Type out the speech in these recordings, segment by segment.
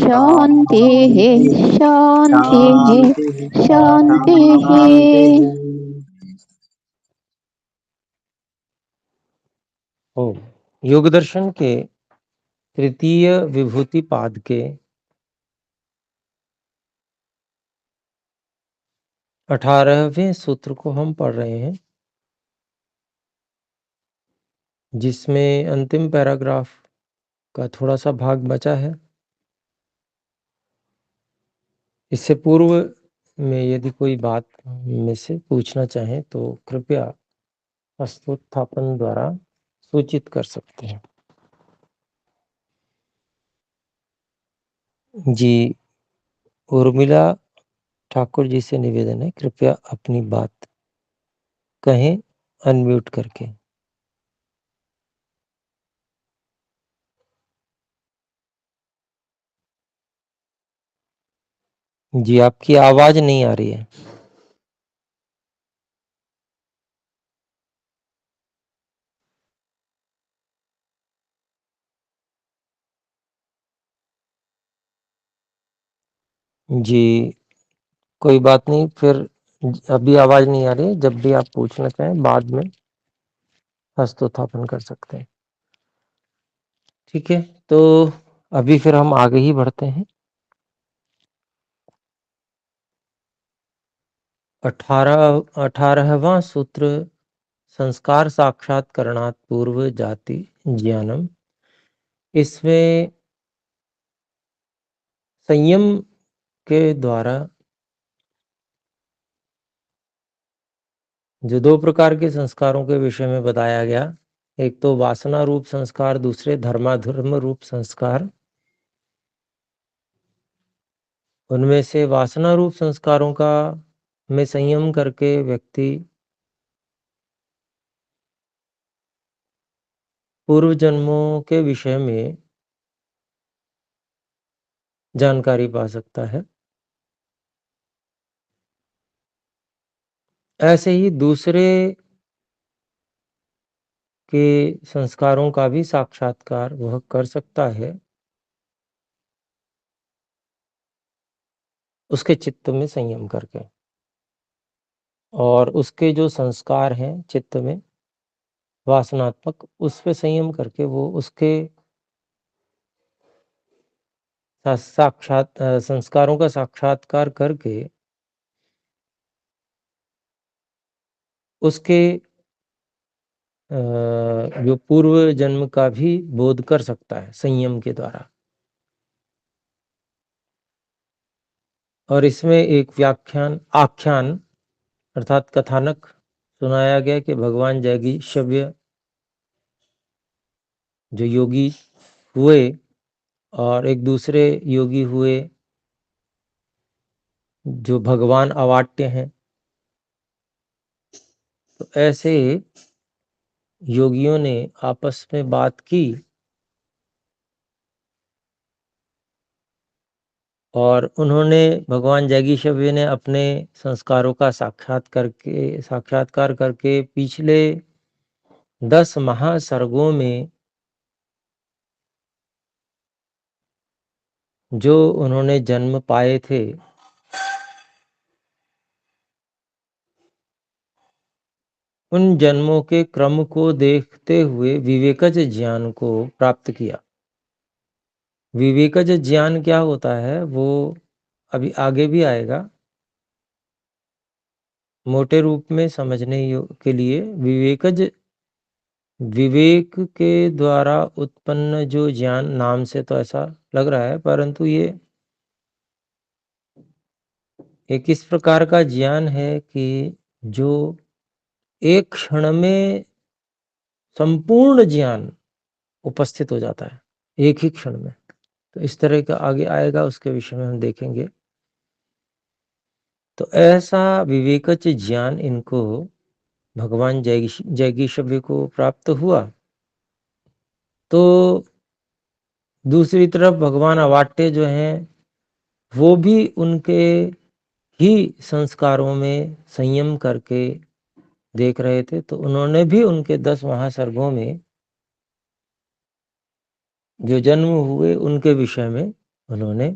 शान्तिः शान्तिः शान्तिः शान्तिः शान्तिः। शान्तिः। ओम। योग दर्शन के तृतीय विभूति पाद के 18वें सूत्र को हम पढ़ रहे हैं, जिसमें अंतिम पैराग्राफ का थोड़ा सा भाग बचा है। इससे पूर्व में यदि कोई बात में से पूछना चाहें तो कृपया हस्तोत्थापन द्वारा सूचित कर सकते हैं। जी, उर्मिला ठाकुर जी से निवेदन है, कृपया अपनी बात कहें अनम्यूट करके। जी, आपकी आवाज नहीं आ रही है। जी, कोई बात नहीं, फिर अभी आवाज नहीं आ रही है, जब भी आप पूछना चाहें बाद में हस्तोत्थापन कर सकते हैं। ठीक है, तो अभी फिर हम आगे ही बढ़ते हैं। 18वां सूत्र संस्कार साक्षात्करणात् पूर्व जाति ज्ञानम। इसमें संयम के द्वारा जो 2 प्रकार के संस्कारों के विषय में बताया गया, एक तो वासना रूप संस्कार, दूसरे धर्माधर्म रूप संस्कार। उनमें से वासना रूप संस्कारों का में संयम करके व्यक्ति पूर्व जन्मों के विषय में जानकारी पा सकता है। ऐसे ही दूसरे के संस्कारों का भी साक्षात्कार वह कर सकता है, उसके चित्त में संयम करके। और उसके जो संस्कार हैं चित्त में वासनात्मक, उस पे संयम करके वो उसके संस्कारों का साक्षात्कार करके उसके जो पूर्व जन्म का भी बोध कर सकता है संयम के द्वारा। और इसमें एक आख्यान अर्थात कथानक सुनाया गया कि भगवान जैगीशव्य जो योगी हुए और एक दूसरे योगी हुए जो भगवान अवाट्य हैं। तो ऐसे योगियों ने आपस में बात की और उन्होंने भगवान जैगीशव्य ने अपने संस्कारों का साक्षात्कार करके पिछले 10 महासर्गों में जो उन्होंने जन्म पाए थे, उन जन्मों के क्रम को देखते हुए विवेकज ज्ञान को प्राप्त किया। विवेकज ज्ञान क्या होता है वो अभी आगे भी आएगा। मोटे रूप में समझने के लिए विवेक के द्वारा उत्पन्न जो ज्ञान, नाम से तो ऐसा लग रहा है, परंतु ये एक इस प्रकार का ज्ञान है कि जो एक क्षण में संपूर्ण ज्ञान उपस्थित हो जाता है, एक ही क्षण में। तो इस तरह का आगे आएगा, उसके विषय में हम देखेंगे। तो ऐसा विवेकज ज्ञान इनको भगवान जैगीशव्य को प्राप्त हुआ। तो दूसरी तरफ भगवान अवाट्य जो हैं वो भी उनके ही संस्कारों में संयम करके देख रहे थे। तो उन्होंने भी उनके 10 महासर्गों में जो जन्म हुए उनके विषय में उन्होंने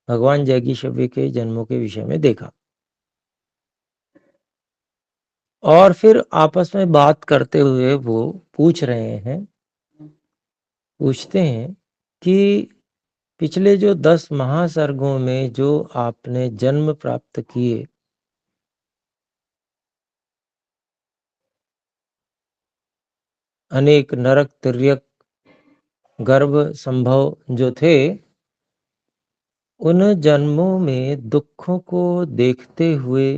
भगवान जैगीशव्य के जन्मों के विषय में देखा और फिर आपस में बात करते हुए वो पूछते हैं कि पिछले जो 10 महासर्गों में जो आपने जन्म प्राप्त किए, अनेक नरक तिर्यक गर्भ संभव जो थे, उन जन्मों में दुखों को देखते हुए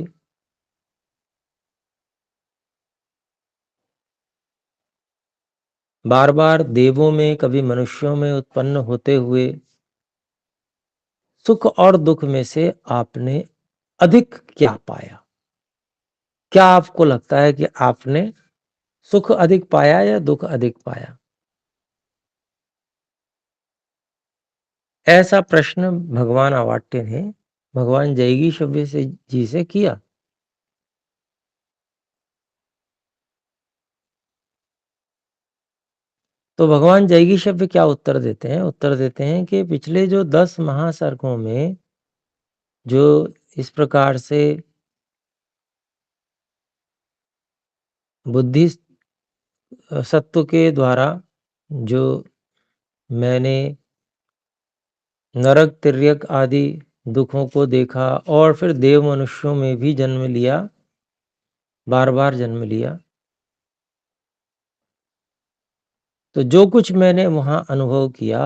बार बार देवों में कभी मनुष्यों में उत्पन्न होते हुए सुख और दुख में से आपने अधिक क्या पाया? क्या आपको लगता है कि आपने सुख अधिक पाया या दुख अधिक पाया? ऐसा प्रश्न भगवान अवाट्य ने भगवान जैगीशव्य जी से किया। तो भगवान जैगीशव्य क्या उत्तर देते हैं? उत्तर देते हैं कि पिछले जो 10 महासर्गों में जो इस प्रकार से बुद्धि सत्व के द्वारा जो मैंने नरक तिर्यक आदि दुखों को देखा और फिर देव मनुष्यों में भी जन्म लिया, बार बार जन्म लिया, तो जो कुछ मैंने वहां अनुभव किया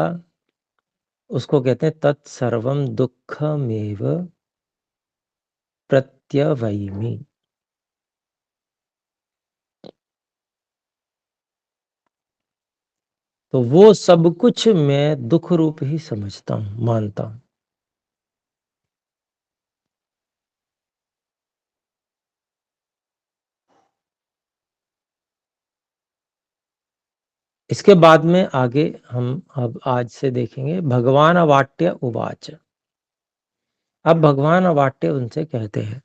उसको कहते हैं तत्सर्वम दुःखमेव प्रत्यवैमि। तो वो सब कुछ मैं दुख रूप ही समझता हूं, मानता हूं। इसके बाद में आगे हम अब आज से देखेंगे भगवान अवाट्य उवाच। अब भगवान अवाट्य उनसे कहते हैं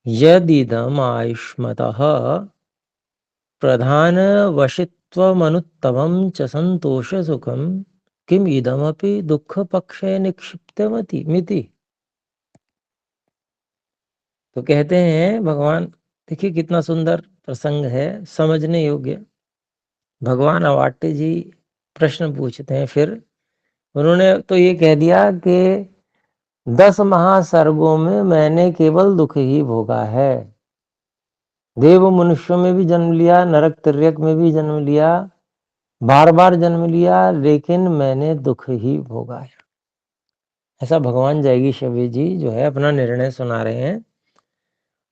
यदिदम आयुष्मतः प्रधान वशित्वमनुत्तमं च संतोष सुखम किम इदमपि दुख पक्षे निक्षिप्तमति मिति। तो कहते हैं भगवान, देखिए कितना सुंदर प्रसंग है, समझने योग्य। भगवान अवाट्य जी प्रश्न पूछते हैं, फिर उन्होंने तो ये कह दिया कि 10 महासर्गों में मैंने केवल दुख ही भोगा है। देव मनुष्यों में भी जन्म लिया, नरक तिर्यक में भी जन्म लिया, बार बार जन्म लिया, लेकिन मैंने दुख ही भोगा है। ऐसा भगवान जैगीशव्य जी जो है अपना निर्णय सुना रहे हैं।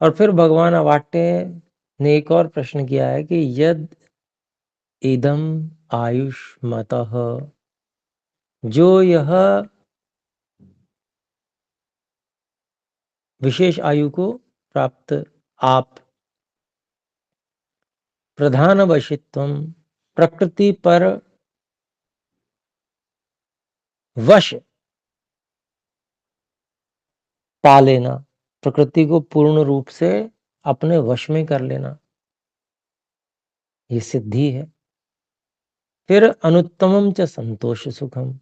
और फिर भगवान अवाट्य ने एक और प्रश्न किया है कि यद इदम आयुष्मतः, जो यह विशेष आयु को प्राप्त आप प्रधान वशित्वम, प्रकृति पर वश पा लेना, प्रकृति को पूर्ण रूप से अपने वश में कर लेना, ये सिद्धि है। फिर अनुत्तमम च संतोष सुखम,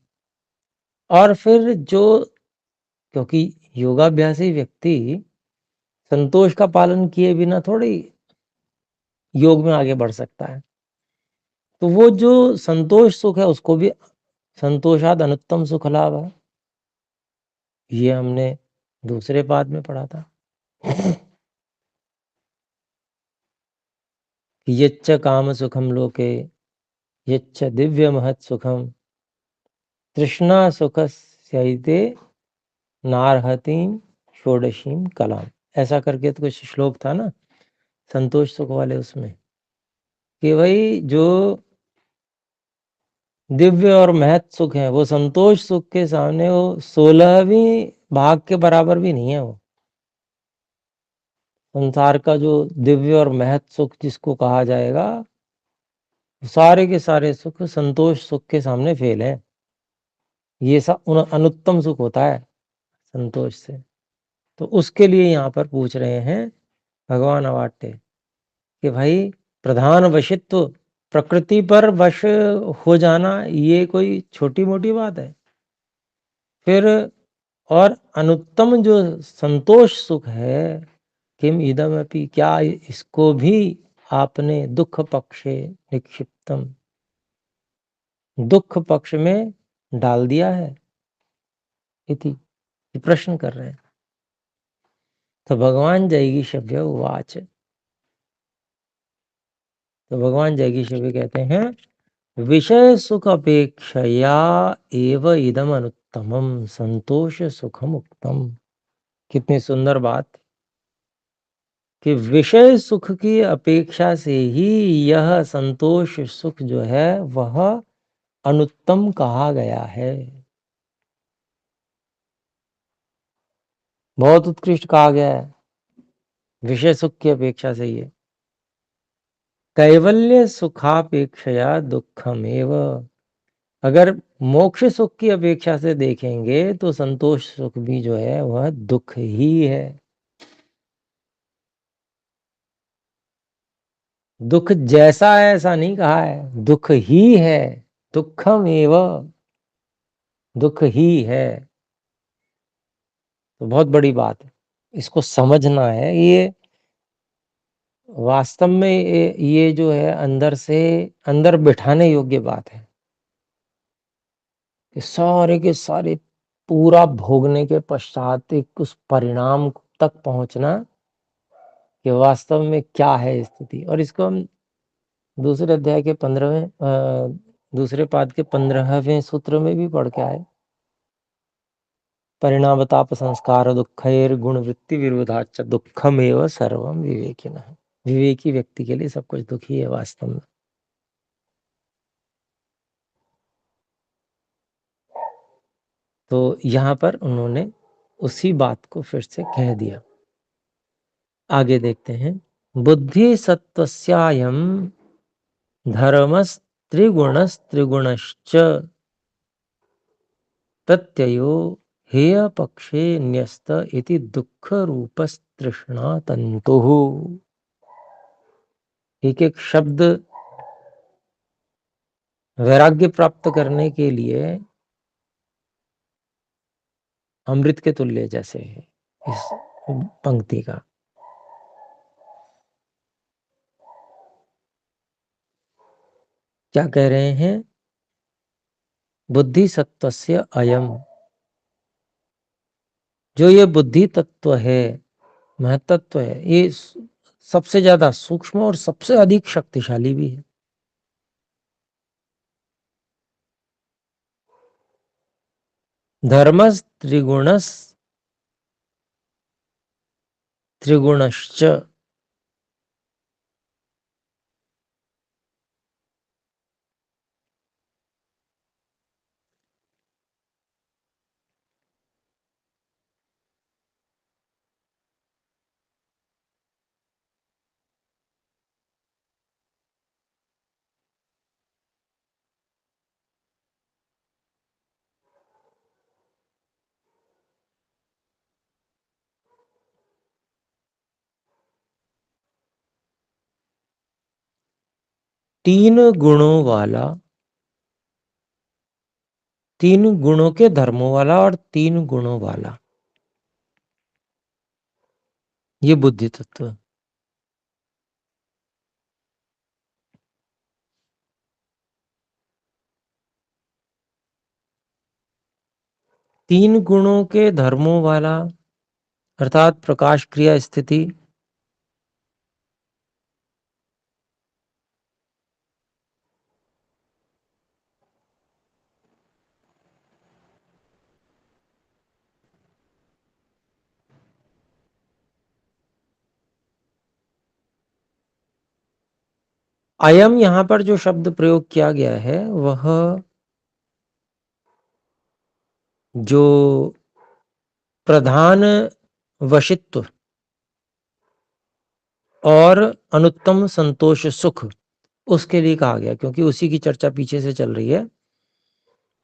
और फिर जो, क्योंकि योगाभ्यासी व्यक्ति संतोष का पालन किए बिना थोड़ी योग में आगे बढ़ सकता है। तो वो जो संतोष सुख है उसको भी संतोषाद अनुत्तम सुख लाभ है, ये हमने दूसरे पाद में पढ़ा था। यच्च काम सुखम लोके यच्च दिव्य महत् सुखम तृष्णा सुखस्यैते नार्हतीं षोडशीं कलाम। ऐसा करके तो कुछ श्लोक था ना संतोष सुख वाले, उसमें कि भाई जो दिव्य और महत् सुख है वो संतोष सुख के सामने वो 16वीं भाग के बराबर भी नहीं है। वो संसार का जो दिव्य और महत् सुख जिसको कहा जाएगा, सारे के सारे सुख संतोष सुख के सामने फेल है। ये अनुत्तम सुख होता है संतोष से। तो उसके लिए यहाँ पर पूछ रहे हैं भगवान अवाट्य कि भाई प्रधान वशित्व, प्रकृति पर वश हो जाना, ये कोई छोटी मोटी बात है? फिर और अनुत्तम जो संतोष सुख है, किम इदमपि, क्या इसको भी आपने दुख पक्षे निक्षिप्तम, दुख पक्ष में डाल दिया है, इति प्रश्न कर रहे हैं। तो भगवान जैगीषभ्य उवाच, तो भगवान जैगीषभ्य कहते हैं, विषय सुख अपेक्षया एव इदम अनुत्तमम संतोष सुखम उक्तम। कितनी सुंदर बात कि विषय सुख की अपेक्षा से ही यह संतोष सुख जो है वह अनुत्तम कहा गया है, बहुत उत्कृष्ट कहा गया है विषय सुख की अपेक्षा से। ये कैवल्य सुखापेक्षया दुखमेव, अगर मोक्ष सुख की अपेक्षा से देखेंगे तो संतोष सुख भी जो है वह दुख ही है। दुख जैसा है ऐसा नहीं कहा है, दुख ही है, दुखमेव, दुख ही है। तो बहुत बड़ी बात है, इसको समझना है। ये वास्तव में ये जो है अंदर से अंदर बिठाने योग्य बात है कि सारे के सारे पूरा भोगने के पश्चात एक उस परिणाम तक पहुंचना कि वास्तव में क्या है स्थिति। और इसको हम दूसरे अध्याय के 15वें दूसरे पाद के 15वें सूत्र में भी पढ़ के आए। परिणामताप संस्कार दुखैर गुण वृत्ति विरोधाच दुखमेव सर्वम विवेकिनः, विवेकी व्यक्ति के लिए सब कुछ दुखी है वास्तव में। तो यहाँ पर उन्होंने उसी बात को फिर से कह दिया। आगे देखते हैं, बुद्धि सत्वस्यायम धर्मस्त्रिगुणस्त्रिगुणश्च प्रत्ययो हेय पक्षे न्यस्त इति दुख रूपस्तृष्णा तंतुः। एक एक शब्द वैराग्य प्राप्त करने के लिए अमृत के तुल्य जैसे है इस पंक्ति का। क्या कह रहे हैं, बुद्धि सत्वस्य अयम, जो ये बुद्धि तत्व है, महतत्व है, ये सबसे ज्यादा सूक्ष्म और सबसे अधिक शक्तिशाली भी है। धर्मस त्रिगुणस त्रिगुणश्च, तीन गुणों वाला, तीन गुणों के धर्मों वाला और तीन गुणों वाला, ये बुद्धि तत्व है। तीन गुणों के धर्मों वाला अर्थात प्रकाश क्रिया स्थिति, अयम यहां पर जो शब्द प्रयोग किया गया है वह जो प्रधान वशित्व और अनुत्तम संतोष सुख उसके लिए कहा गया, क्योंकि उसी की चर्चा पीछे से चल रही है।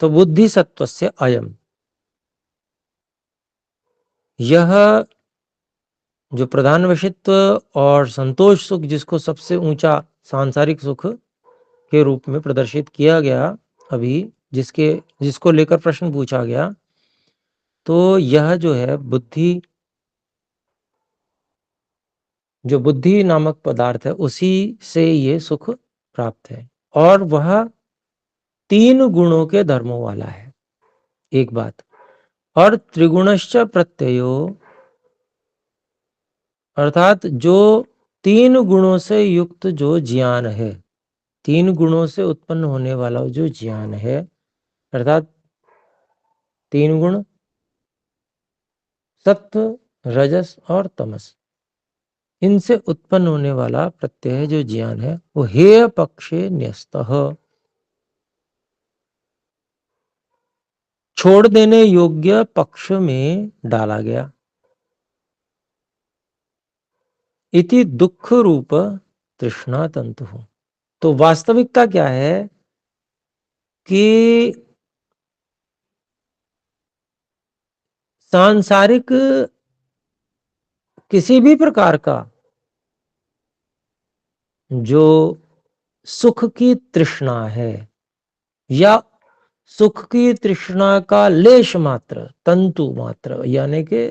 तो बुद्धि सत्वस्य अयम, यह जो प्रधान वशित्व और संतोष सुख जिसको सबसे ऊंचा सांसारिक सुख के रूप में प्रदर्शित किया गया, अभी जिसको लेकर प्रश्न पूछा गया, तो यह जो है बुद्धि, जो बुद्धि नामक पदार्थ है, उसी से ये सुख प्राप्त है, और वह 3 गुणों के धर्मों वाला है, एक बात। और त्रिगुणश्च प्रत्ययो, अर्थात जो 3 गुणों से युक्त जो ज्ञान है, 3 गुणों से उत्पन्न होने वाला जो ज्ञान है, अर्थात 3 गुण, सत्व, रजस और तमस, इनसे उत्पन्न होने वाला प्रत्यय जो ज्ञान है, वो हेय पक्षे न्यस्तः, छोड़ देने योग्य पक्ष में डाला गया। इति दुख रूप तृष्णा तंतु। तो वास्तविकता क्या है कि सांसारिक किसी भी प्रकार का जो सुख की तृष्णा है, या सुख की तृष्णा का लेश मात्र, तंतु मात्र, यानी कि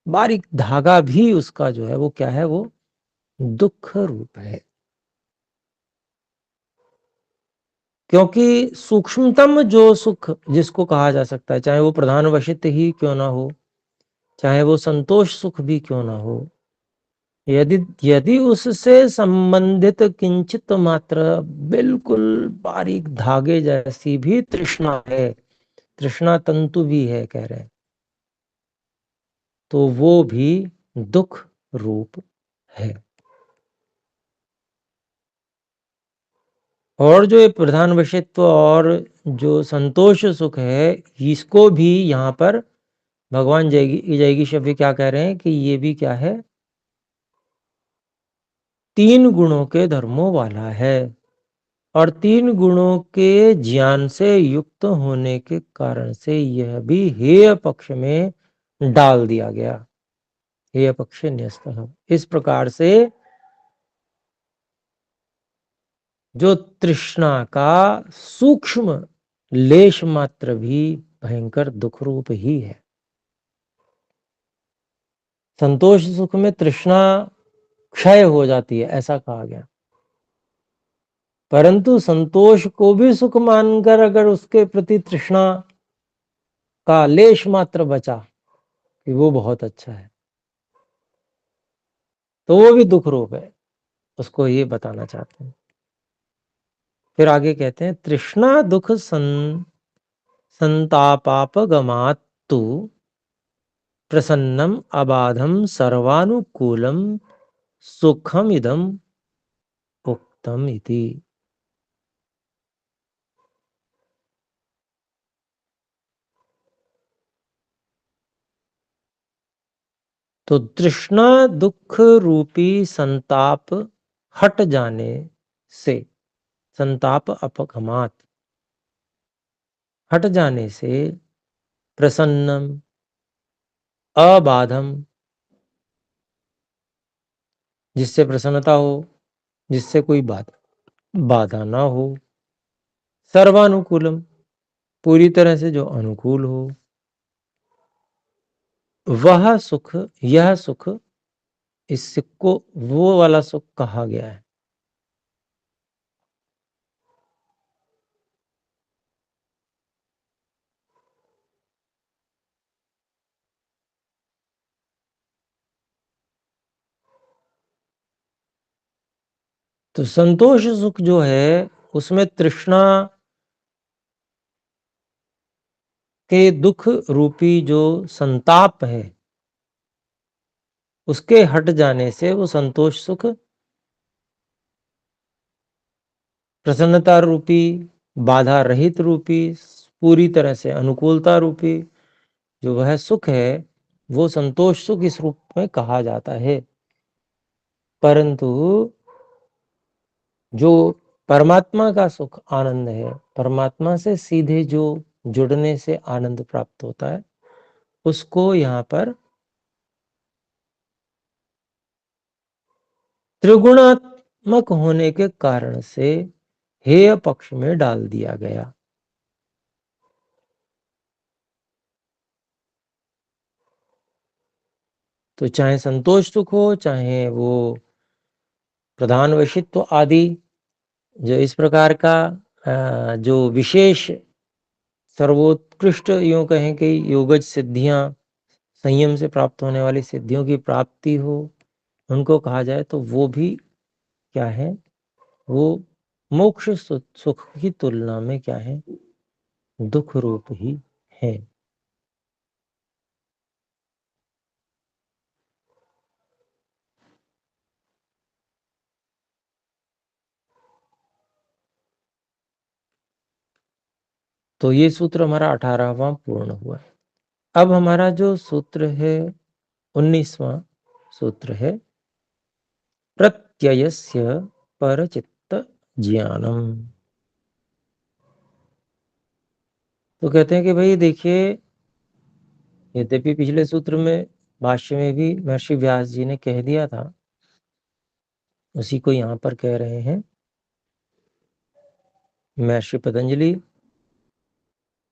बारीक धागा भी उसका जो है वो क्या है, वो दुख रूप है। क्योंकि सूक्ष्मतम जो सुख जिसको कहा जा सकता है, चाहे वो प्रधान वशित ही क्यों ना हो, चाहे वो संतोष सुख भी क्यों ना हो, यदि यदि उससे संबंधित किंचित मात्र बिल्कुल बारीक धागे जैसी भी तृष्णा है, तृष्णा तंतु भी है कह रहे हैं, तो वो भी दुख रूप है। और जो ये प्रधान वशित्व और जो संतोष सुख है, इसको भी यहाँ पर भगवान जैगी शब्द क्या कह रहे हैं कि ये भी क्या है, 3 गुणों के धर्मों वाला है, और 3 गुणों के ज्ञान से युक्त होने के कारण से यह भी हेय पक्ष में डाल दिया गया, हेय पक्ष न्यस्तः। इस प्रकार से जो तृष्णा का सूक्ष्म लेश मात्र भी भयंकर दुख रूप ही है। संतोष सुख में तृष्णा क्षय हो जाती है, ऐसा कहा गया, परंतु संतोष को भी सुख मानकर अगर उसके प्रति तृष्णा का लेश मात्र बचा कि वो बहुत अच्छा है, तो वो भी दुख रूप है, उसको ये बताना चाहते हैं। फिर आगे कहते हैं, तृष्णा दुख संतापापगमात् तु प्रसन्नम अबाधम सर्वानुकूलम सुखम इदम उक्तम इति। तो तृष्णा दुख रूपी संताप हट जाने से, संताप अपगमात हट जाने से, प्रसन्नम अबाधम, जिससे प्रसन्नता हो, जिससे कोई बाधा ना हो, सर्वानुकूलम, पूरी तरह से जो अनुकूल हो, वह सुख, यह सुख, इस सुख को वो वाला सुख कहा गया है। तो संतोष सुख जो है उसमें तृष्णा के दुख रूपी जो संताप है, उसके हट जाने से वो संतोष सुख प्रसन्नता रूपी, बाधा रहित रूपी, पूरी तरह से अनुकूलता रूपी जो वह सुख है, वो संतोष सुख इस रूप में कहा जाता है। परंतु जो परमात्मा का सुख आनंद है, परमात्मा से सीधे जो जुड़ने से आनंद प्राप्त होता है, उसको यहाँ पर त्रिगुणात्मक होने के कारण से हेय पक्ष में डाल दिया गया। तो चाहे संतोष सुख हो, चाहे वो प्रधान वशित्व आदि, जो इस प्रकार का जो विशेष सर्वोत्कृष्ट यूं कहें कि योगज सिद्धियां, संयम से प्राप्त होने वाली सिद्धियों की प्राप्ति हो, उनको कहा जाए तो वो भी क्या है, वो मोक्ष सुख की तुलना में क्या है, दुख रूप ही है। तो ये सूत्र हमारा 18वां पूर्ण हुआ। अब हमारा जो सूत्र है 19वां सूत्र है प्रत्ययस्य परचित्त ज्ञानम। तो कहते हैं कि भाई देखिए, यद्यपि पिछले सूत्र में भाष्य में भी महर्षि व्यास जी ने कह दिया था, उसी को यहां पर कह रहे हैं महर्षि पतंजलि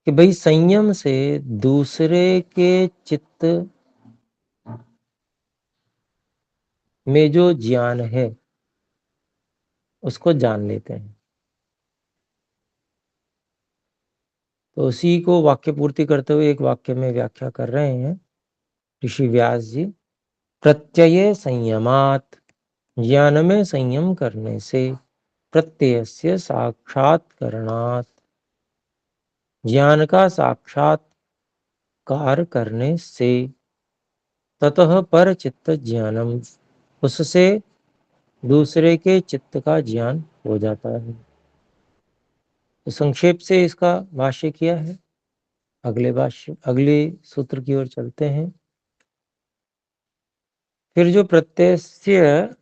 कि भाई संयम से दूसरे के चित्त में जो ज्ञान है उसको जान लेते हैं। तो उसी को वाक्य पूर्ति करते हुए एक वाक्य में व्याख्या कर रहे हैं ऋषि व्यास जी। प्रत्यय संयमात, ज्ञान में संयम करने से, प्रत्ययस्य साक्षात्करणात्, ज्ञान का साक्षात्कार करने से, ततः पर चित्त ज्ञानम, उससे दूसरे के चित्त का ज्ञान हो जाता है। तो संक्षेप से इसका भाष्य किया है। अगले सूत्र की ओर चलते हैं। फिर जो प्रत्यय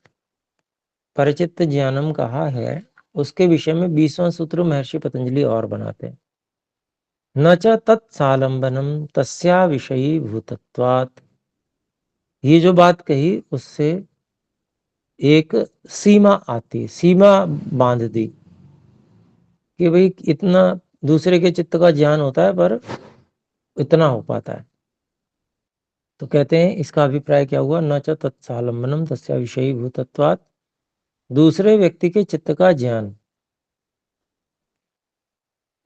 परिचित ज्ञानम कहा है, उसके विषय में 20वां सूत्र महर्षि पतंजलि और बनाते हैं। न च तत्सालंबनम तस्या विषयी भूतत्वात्। ये जो बात कही उससे एक सीमा आती, सीमा बांध दी कि भाई इतना दूसरे के चित्त का ज्ञान होता है पर इतना हो पाता है। तो कहते हैं इसका अभिप्राय क्या हुआ, न च तत्सालंबनम तस्या विषयी भूतत्वात्, दूसरे व्यक्ति के चित्त का ज्ञान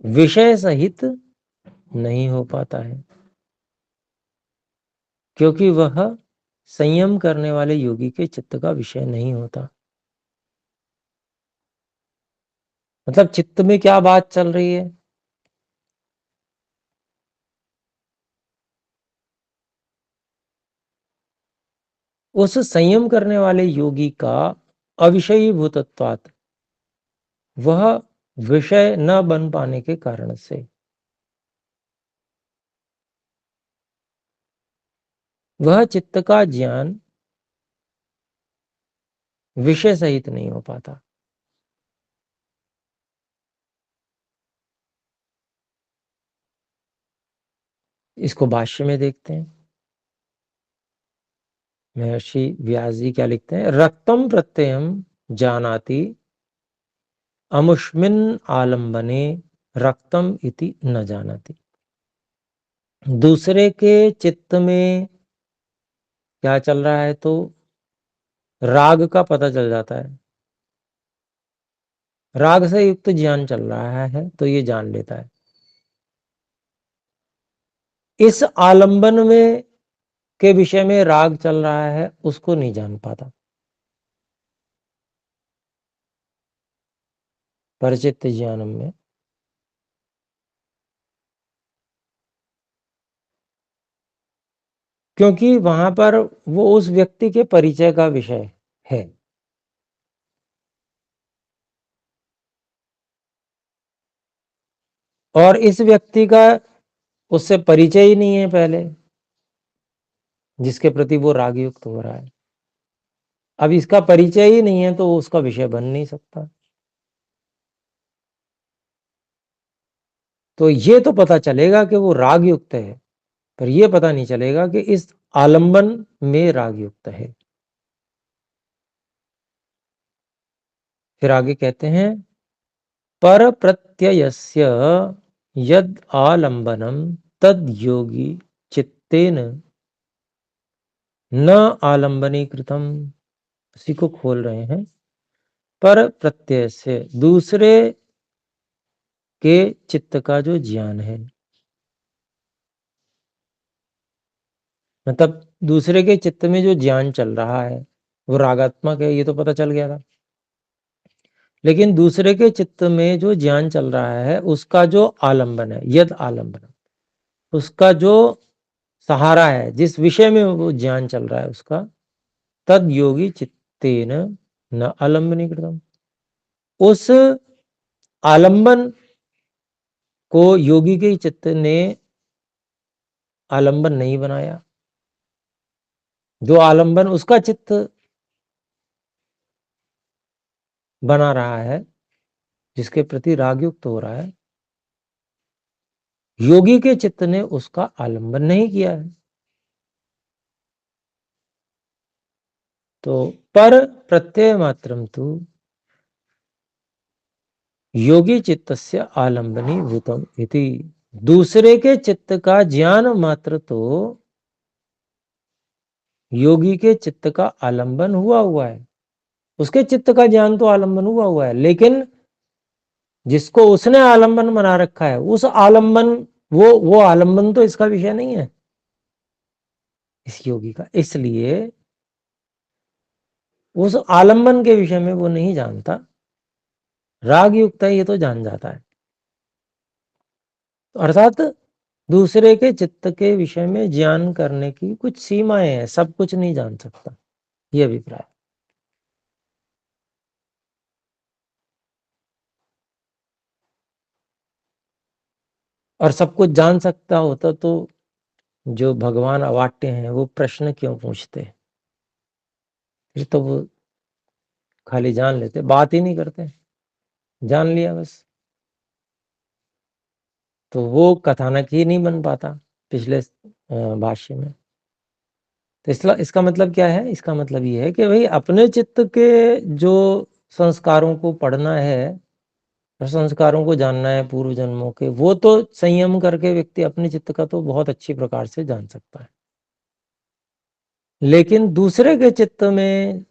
विषय सहित नहीं हो पाता है, क्योंकि वह संयम करने वाले योगी के चित्त का विषय नहीं होता। मतलब चित्त में क्या बात चल रही है, उस संयम करने वाले योगी का अविषयी भूतत्वात्, वह विषय न बन पाने के कारण से वह चित्त का ज्ञान विषय सहित नहीं हो पाता। इसको भाष्य में देखते हैं। महर्षि व्यास जी क्या लिखते हैं, रक्तम प्रत्ययम जानाति अमुष्मिन आलंबने रक्तम इति न जानाति। दूसरे के चित्त में क्या चल रहा है तो राग का पता चल जाता है, राग से युक्त ज्ञान चल रहा है तो ये जान लेता है। इस आलंबन में के विषय में राग चल रहा है उसको नहीं जान पाता, परिचित ज्ञानम में। क्योंकि वहां पर वो उस व्यक्ति के परिचय का विषय है। और इस व्यक्ति का उससे परिचय ही नहीं है पहले, जिसके प्रति वो राग युक्त हो रहा है। अब इसका परिचय ही नहीं है तो उसका विषय बन नहीं सकता। तो ये तो पता चलेगा कि वो राग युक्त है, पर यह पता नहीं चलेगा कि इस आलंबन में राग युक्त है। फिर आगे कहते हैं, पर प्रत्ययस्य यद आलंबनम तद योगी चित्तेन न आलंबनीकृतम, उसी को खोल रहे हैं, पर प्रत्यय से दूसरे के चित्त का जो ज्ञान है, मतलब दूसरे के चित्त में जो ज्ञान चल रहा है वो रागात्मक है, ये तो पता चल गया था। लेकिन दूसरे के चित्त में जो ज्ञान चल रहा है उसका जो आलंबन है, यद आलंबन, उसका जो सहारा है, जिस विषय में वो ज्ञान चल रहा है उसका, तद योगी चित्तेन न आलंबनीकृतम, उस आलंबन को योगी के चित्त ने आलंबन नहीं बनाया। जो आलंबन उसका चित्त बना रहा है, जिसके प्रति राग युक्त हो रहा है, योगी के चित्त ने उसका आलंबन नहीं किया है। तो पर प्रत्यय मात्रम तु योगी चित्तस्य आलंबनी भूतम इति, दूसरे के चित्त का ज्ञान मात्र तो योगी के चित्त का आलंबन हुआ है। उसके चित्त का ज्ञान तो आलंबन हुआ है, लेकिन जिसको उसने आलंबन बना रखा है, उस आलंबन, वो आलंबन तो इसका विषय नहीं है, इस योगी का। इसलिए उस आलंबन के विषय में वो नहीं जानता। राग युक्त है ये तो जान जाता है, अर्थात दूसरे के चित्त के विषय में ज्ञान करने की कुछ सीमाएं हैं, सब कुछ नहीं जान सकता, ये अभिप्राय। और सब कुछ जान सकता होता तो जो भगवान अवाट्य हैं वो प्रश्न क्यों पूछते? फिर तो वो खाली जान लेते, बात ही नहीं करते, जान लिया बस। तो वो कथानक ही नहीं बन पाता पिछले भाष्य में। तो इसका मतलब क्या है? इसका मतलब ये है कि भाई अपने चित्त के जो संस्कारों को पढ़ना है और संस्कारों को जानना है पूर्व जन्मों के, वो तो संयम करके व्यक्ति अपने चित्त का तो बहुत अच्छी प्रकार से जान सकता है। लेकिन दूसरे के चित्त में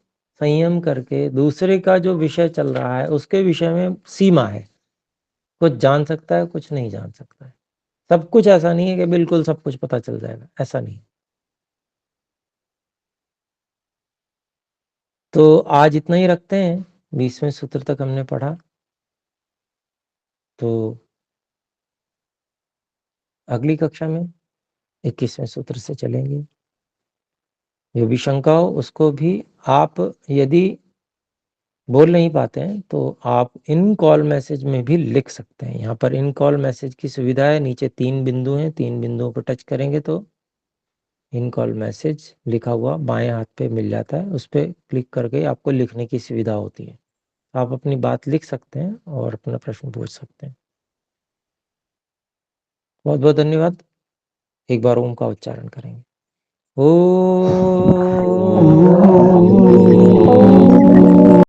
संयम करके दूसरे का जो विषय चल रहा है उसके विषय में सीमा है, कुछ जान सकता है कुछ नहीं जान सकता है। सब कुछ ऐसा नहीं है कि बिल्कुल सब कुछ पता चल जाएगा, ऐसा नहीं। तो आज इतना ही रखते हैं, 20वें सूत्र तक हमने पढ़ा। तो अगली कक्षा में 21वें सूत्र से चलेंगे। जो भी शंका हो उसको भी आप यदि बोल नहीं पाते हैं तो आप इन कॉल मैसेज में भी लिख सकते हैं। यहाँ पर इन कॉल मैसेज की सुविधा है, नीचे 3 बिंदु हैं, 3 बिंदुओं पर टच करेंगे तो इन कॉल मैसेज लिखा हुआ बाएं हाथ पे मिल जाता है, उस पर क्लिक करके आपको लिखने की सुविधा होती है। आप अपनी बात लिख सकते हैं और अपना प्रश्न पूछ सकते हैं। बहुत बहुत धन्यवाद। एक बार ओम का उच्चारण करेंगे। ओ